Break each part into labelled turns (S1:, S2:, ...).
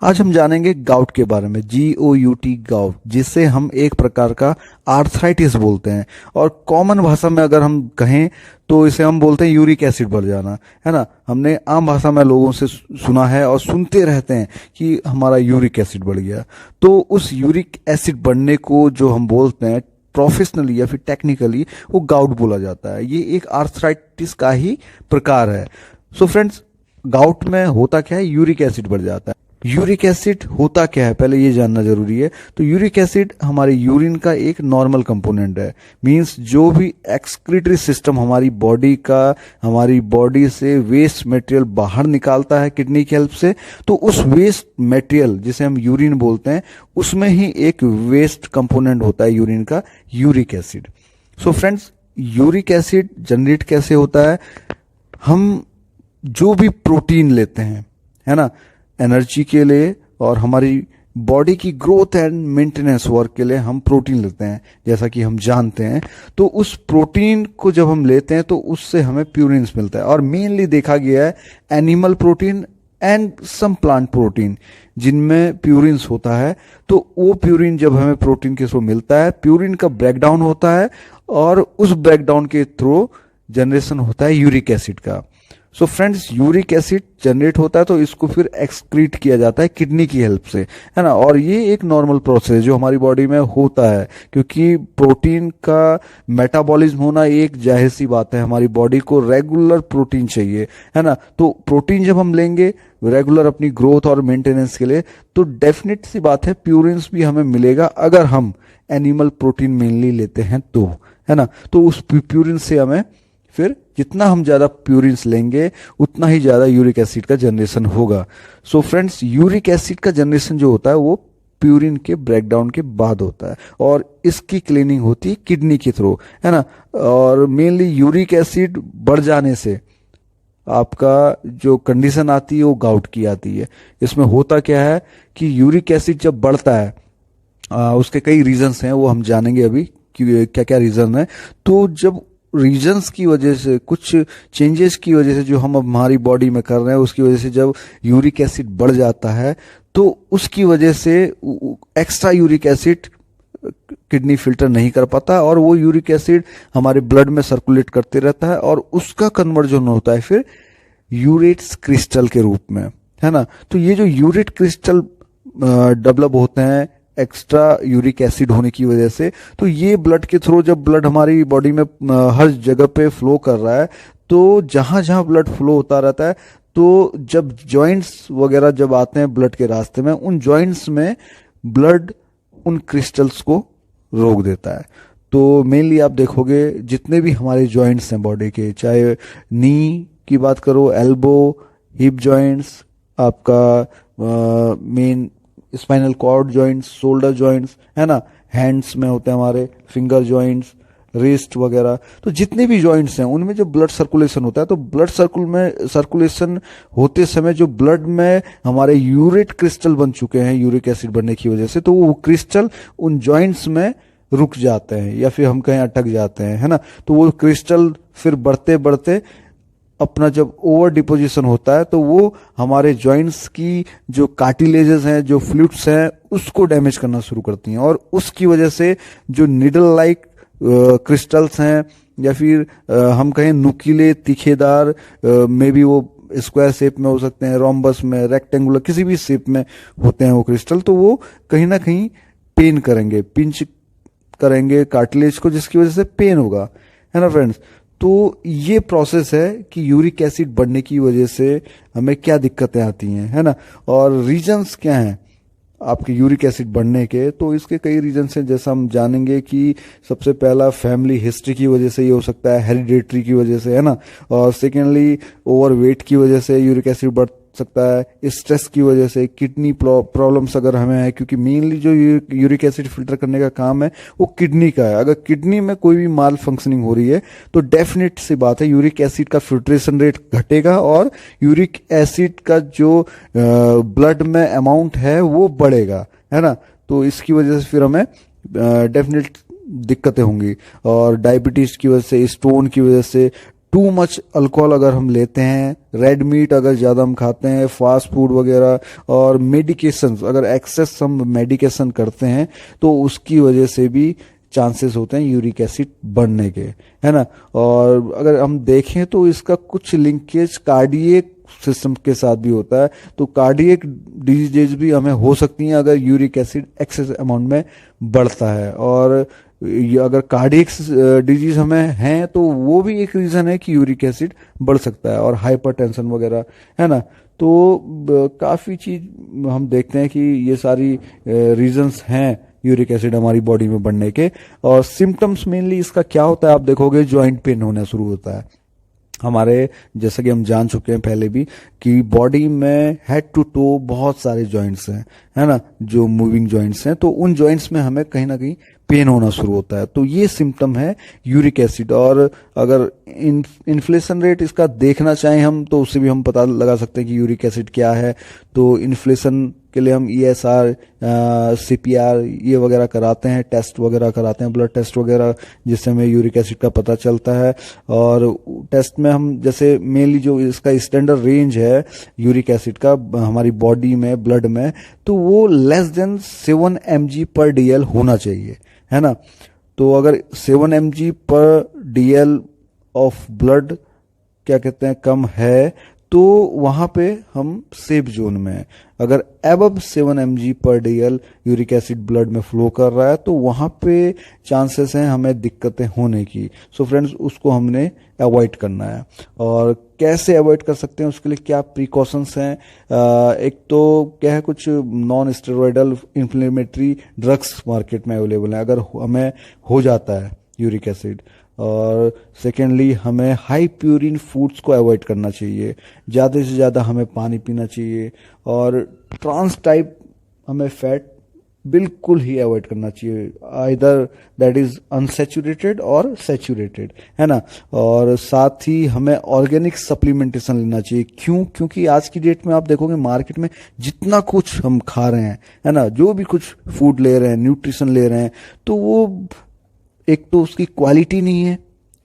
S1: आज हम जानेंगे गाउट के बारे में। GOUT गाउट, जिसे हम एक प्रकार का आर्थराइटिस बोलते हैं, और कॉमन भाषा में अगर हम कहें तो इसे हम बोलते हैं यूरिक एसिड बढ़ जाना, है ना। हमने आम भाषा में लोगों से सुना है और सुनते रहते हैं कि हमारा यूरिक एसिड बढ़ गया। तो उस यूरिक एसिड बढ़ने को जो हम बोलते हैं प्रोफेशनली या फिर टेक्निकली, वो गाउट बोला जाता है। ये एक आर्थराइटिस का ही प्रकार है। सो फ्रेंड्स, गाउट में होता क्या है? यूरिक एसिड बढ़ जाता है। यूरिक एसिड होता क्या है, पहले ये जानना जरूरी है। तो यूरिक एसिड हमारे यूरिन का एक नॉर्मल कंपोनेंट है। मींस जो भी एक्सक्रीटरी सिस्टम हमारी बॉडी से वेस्ट मटेरियल बाहर निकालता है किडनी की हेल्प से, तो उस वेस्ट मटेरियल जिसे हम यूरिन बोलते हैं, उसमें ही एक वेस्ट कंपोनेंट होता है यूरिन का, uric acid. So friends, uric acid generate कैसे होता है? हम जो भी प्रोटीन लेते हैं, है ना, एनर्जी के लिए और हमारी बॉडी की ग्रोथ एंड मेंटेनेंस वर्क के लिए हम प्रोटीन लेते हैं, जैसा कि हम जानते हैं। तो उस प्रोटीन को जब हम लेते हैं तो उससे हमें प्यूरिन्स मिलता है, और मेनली देखा गया है animal protein and some plant protein जिनमें प्यूरिन्स होता है। तो वो प्यूरिन जब हमें प्रोटीन के थ्रू मिलता है, प्यूरिन का ब्रेकडाउन होता है, और उस ब्रेकडाउन के थ्रू जनरेशन होता है यूरिक एसिड का। So friends, uric acid generate होता है तो इसको फिर एक्सक्रीट किया जाता है किडनी की हेल्प से, है ना। और ये एक नॉर्मल प्रोसेस जो हमारी बॉडी में होता है, क्योंकि प्रोटीन का मेटाबॉलिज्म होना एक जाहिर सी बात है। हमारी बॉडी को रेगुलर प्रोटीन चाहिए, है ना। तो प्रोटीन जब हम लेंगे रेगुलर अपनी ग्रोथ और मेंटेनेंस के लिए, तो डेफिनेट सी बात है प्यूरिन्स भी हमें मिलेगा अगर हम एनिमल प्रोटीन मेनली लेते हैं तो, है ना। तो उस प्यूरिन से हमें फिर जितना हम ज़्यादा प्यूरिन्स लेंगे उतना ही ज़्यादा यूरिक एसिड का जनरेशन होगा। सो फ्रेंड्स, यूरिक एसिड का जनरेशन जो होता है वो प्यूरिन के ब्रेकडाउन के बाद होता है, और इसकी क्लीनिंग होती है किडनी के थ्रू, है ना। और मेनली यूरिक एसिड बढ़ जाने से आपका जो कंडीशन आती है वो गाउट की आती है। इसमें होता क्या है कि यूरिक एसिड जब बढ़ता है, उसके कई रीजंस हैं, वो हम जानेंगे अभी कि क्या क्या रीजन है। तो जब रीजंस की वजह से, कुछ चेंजेस की वजह से जो हम हमारी बॉडी में कर रहे हैं, उसकी वजह से जब यूरिक एसिड बढ़ जाता है तो उसकी वजह से extra uric acid kidney filter नहीं कर पाता, और वो यूरिक एसिड हमारे ब्लड में सर्कुलेट करते रहता है, और उसका कन्वर्जन होता है फिर यूरेट्स क्रिस्टल के रूप में, है ना। तो ये जो यूरेट क्रिस्टल डेवलप होते हैं एक्स्ट्रा यूरिक एसिड होने की वजह से, तो ये ब्लड के थ्रू, जब ब्लड हमारी बॉडी में हर जगह पे फ्लो कर रहा है, तो जहां जहां ब्लड फ्लो होता रहता है, तो जब जॉइंट्स वगैरह जब आते हैं ब्लड के रास्ते में, उन जॉइंट्स में ब्लड उन क्रिस्टल्स को रोक देता है। तो मेनली आप देखोगे जितने भी हमारे जॉइंट्स हैं बॉडी के, चाहे नी की बात करो, एल्बो, हिप जॉइंट्स, आपका main spinal cord joints, shoulder joints, है ना, हैंड्स में होते हैं हमारे फिंगर जॉइंट्स, रिस्ट वगैरह, तो जितने भी जॉइंट्स हैं उनमें जो ब्लड सर्कुलेशन होता है, तो ब्लड सर्कुलेशन होते समय जो ब्लड में हमारे यूरेट क्रिस्टल बन चुके हैं यूरिक एसिड बढ़ने की वजह से, तो वो क्रिस्टल उन जॉइंट्स में रुक जाते हैं, या फिर हम कहें अटक जाते हैं, है ना। तो वो क्रिस्टल फिर बढ़ते बढ़ते अपना जब ओवर डिपोजिशन होता है, तो वो हमारे जॉइंट्स की जो कार्टिलेजेस हैं, जो फ्लूइड्स हैं, उसको डैमेज करना शुरू करती हैं, और उसकी वजह से जो निडल लाइक क्रिस्टल्स हैं, या फिर हम कहें नुकीले तीखेदार, में भी वो स्क्वायर शेप में हो सकते हैं, रोम्बस में, रेक्टेंगुलर, किसी भी शेप में होते हैं वो क्रिस्टल, तो वो कहीं ना कहीं पेन करेंगे, पिंच करेंगे कार्टिलेज को, जिसकी वजह से पेन होगा, है ना फ्रेंड्स। तो ये प्रोसेस है कि यूरिक एसिड बढ़ने की वजह से हमें क्या दिक्कतें आती हैं, है ना, और रीजंस क्या हैं आपके यूरिक एसिड बढ़ने के। तो इसके कई रीजंस हैं, जैसा हम जानेंगे कि सबसे पहला फैमिली हिस्ट्री की वजह से ये हो सकता है, हेरिडेटरी की वजह से, है ना। और सेकेंडली ओवरवेट की वजह से यूरिक एसिड बढ़ सकता है, स्ट्रेस की वजह से, किडनी प्रॉब्लम्स अगर हमें है, क्योंकि मेनली जो यूरिक एसिड फिल्टर करने का काम है वो किडनी का है। अगर किडनी में कोई भी माल फंक्शनिंग हो रही है तो डेफिनेट सी बात है यूरिक एसिड का फिल्ट्रेशन रेट घटेगा, और यूरिक एसिड का जो ब्लड में अमाउंट है वो बढ़ेगा, है ना। तो इसकी वजह से फिर हमें डेफिनेट दिक्कतें होंगी, और डायबिटीज की वजह से, स्टोन की वजह से, टू मच अल्कोहल अगर हम लेते हैं, रेड मीट अगर ज़्यादा हम खाते हैं, फास्ट फूड वगैरह, और मेडिकेशन अगर एक्सेस हम मेडिकेशन करते हैं तो उसकी वजह से भी चांसेस होते हैं यूरिक एसिड बढ़ने के, है ना। और अगर हम देखें तो इसका कुछ लिंकेज कार्डियक सिस्टम के साथ भी होता है, तो कार्डियक डिजीज भी हमें हो सकती हैं अगर यूरिक एसिड एक्सेस अमाउंट में बढ़ता है। और अगर कार्डियक डिजीज हमें हैं तो वो भी एक रीज़न है कि यूरिक एसिड बढ़ सकता है, और हाइपरटेंशन वगैरह, है ना। तो काफ़ी चीज़ हम देखते हैं कि ये सारी रीजंस हैं यूरिक एसिड हमारी बॉडी में बढ़ने के। और सिम्टम्स मेनली इसका क्या होता है, आप देखोगे जॉइंट पेन होना शुरू होता है हमारे, जैसा कि हम जान चुके हैं पहले भी कि बॉडी में हेड टू टो बहुत सारे जॉइंट्स हैं, है ना, जो मूविंग जॉइंट्स हैं, तो उन जॉइंट्स में हमें कहीं ना कहीं पेन होना शुरू होता है। तो ये सिम्टम है यूरिक एसिड। और अगर इन्फ्लेशन रेट इसका देखना चाहें हम तो उससे भी हम पता लगा सकते हैं कि यूरिक एसिड क्या है। तो इन्फ्लेशन के लिए हम ESR, CPR ये वगैरह कराते हैं, टेस्ट वगैरह कराते हैं, ब्लड टेस्ट वगैरह, जिससे हमें यूरिक एसिड का पता चलता है। और टेस्ट में हम जैसे मेनली जो इसका स्टैंडर्ड रेंज है यूरिक एसिड का हमारी बॉडी में, ब्लड में, तो वो लेस देन 7 mg/dl होना चाहिए, है ना। तो अगर 7 mg/dl ऑफ ब्लड क्या कहते हैं कम है तो वहां पे हम सेफ जोन में हैं। अगर above 7 mg/dl uric acid blood में फ्लो कर रहा है तो वहां पे चांसेस हैं हमें दिक्कतें होने की। सो फ्रेंड्स, उसको हमने अवॉइड करना है। और कैसे अवॉइड कर सकते हैं, उसके लिए क्या प्रिकॉशंस हैं। एक तो क्या है, कुछ non steroidal inflammatory drugs market में अवेलेबल हैं अगर हमें हो जाता है यूरिक एसिड। और सेकेंडली, हमें हाई प्यूरिन फूड्स को अवॉइड करना चाहिए, ज़्यादा से ज़्यादा हमें पानी पीना चाहिए। और ट्रांस टाइप हमें फैट बिल्कुल ही अवॉइड करना चाहिए, आइदर दैट इज अनसैचुरेटेड और सैचुरेटेड, है ना। और साथ ही हमें ऑर्गेनिक सप्लीमेंटेशन लेना चाहिए। क्योंकि आज की डेट में आप देखोगे मार्केट में जितना कुछ हम खा रहे हैं, है ना, जो भी कुछ फूड ले रहे हैं, न्यूट्रिशन ले रहे हैं, तो वो एक तो उसकी क्वालिटी नहीं है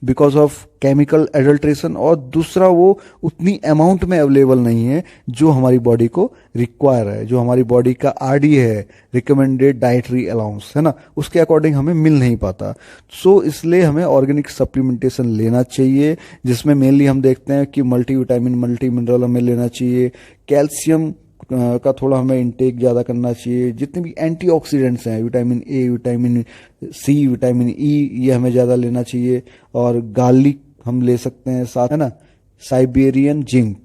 S1: बिकॉज ऑफ केमिकल एडल्ट्रेशन, और दूसरा वो उतनी अमाउंट में अवेलेबल नहीं है जो हमारी बॉडी को रिक्वायर है, जो हमारी बॉडी का RDA है, रिकमेंडेड डाइटरी अलाउंस, है ना, उसके अकॉर्डिंग हमें मिल नहीं पाता। सो इसलिए हमें ऑर्गेनिक सप्लीमेंटेशन लेना चाहिए, जिसमें मेनली हम देखते हैं कि मल्टीविटामिन, मल्टी मिनरल हमें लेना चाहिए, कैल्शियम का थोड़ा हमें इंटेक ज़्यादा करना चाहिए, जितने भी एंटीऑक्सीडेंट्स हैं, vitamin A, vitamin C, vitamin E, ये हमें ज़्यादा लेना चाहिए। और गार्लिक हम ले सकते हैं साथ, है ना, साइबेरियन जिंक,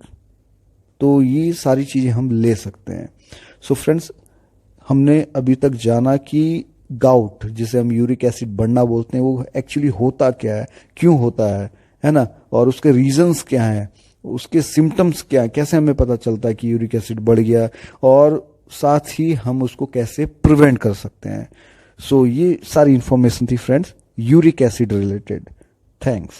S1: तो ये सारी चीज़ें हम ले सकते हैं। सो फ्रेंड्स, हमने अभी तक जाना कि गाउट, जिसे हम यूरिक एसिड बढ़ना बोलते हैं, वो एक्चुअली होता क्या है, क्यों होता है ना, और उसके रीजंस क्या हैं, उसके सिम्टम्स क्या है, कैसे हमें पता चलता है कि यूरिक एसिड बढ़ गया, और साथ ही हम उसको कैसे प्रिवेंट कर सकते हैं। सो ये सारी इंफॉर्मेशन थी friends uric acid related. Thanks.